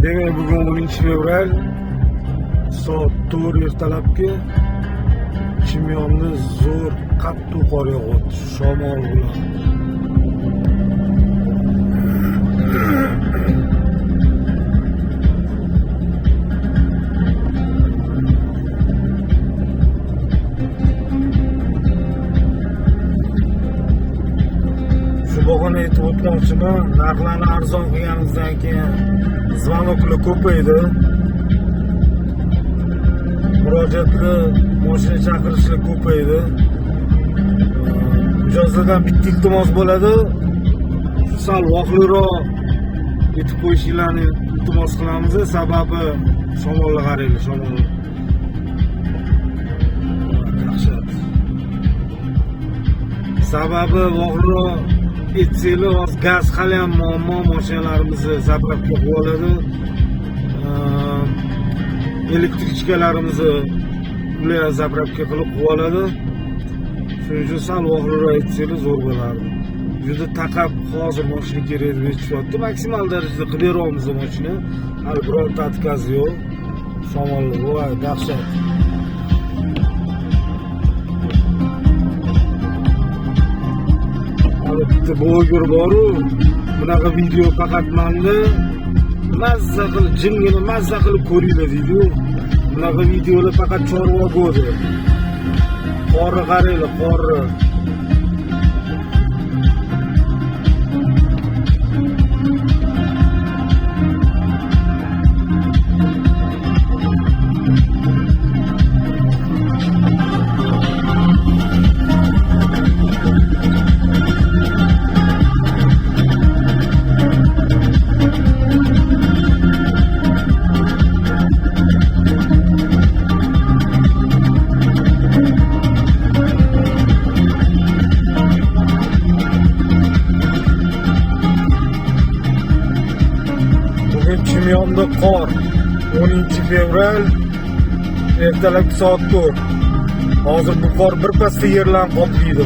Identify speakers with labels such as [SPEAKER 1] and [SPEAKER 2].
[SPEAKER 1] Demek bugun 10 fevral soat 4 ertalabki Chimyonni zo'r qattiq qor yog'yapti. Shamol bilan. Shu bog'ini aytib o'tmoqchiman, narxlarni arzon qilganimizdan keyin zvonoklar ko'paydi. Murojaatlar, mashina chaqirishlar ko'paydi. Mijozlardan bitta iltimos bo'ladi. Sal vaqtliroq yetib qo'yishinglarni iltimos qilamiz. Sababi shamolga qaranglar, shamol. Dahshat. Sababi vaqtliroq etsanglar, gaz hali ham muammo, mashinalarimizni zapravka qilib oladi. Elektrichkalarimizni ular zapravka qilib oladi. Shuning uchun sal vaqtliroq etsanglar zo'r bo'lardi. Juda taqab hozir mashina kerak deb aytishyapti. Maksimal darajada qilib beramiz mashina. Hali bironta отказ yo'q. Shamol voy dahshat. Hali bitta bloger boru, bunaqa video faqat menda mazza qilib, jimgina mazza qilib ko'ringlar deydi. Bunaqa videolar faqat chorva bo'ldi. Qorni qaranglar, qorni. Chimyonda qor 10 fevral ertalab soat 4. Hozir bu qor birpasda yerlarni qoplaydi.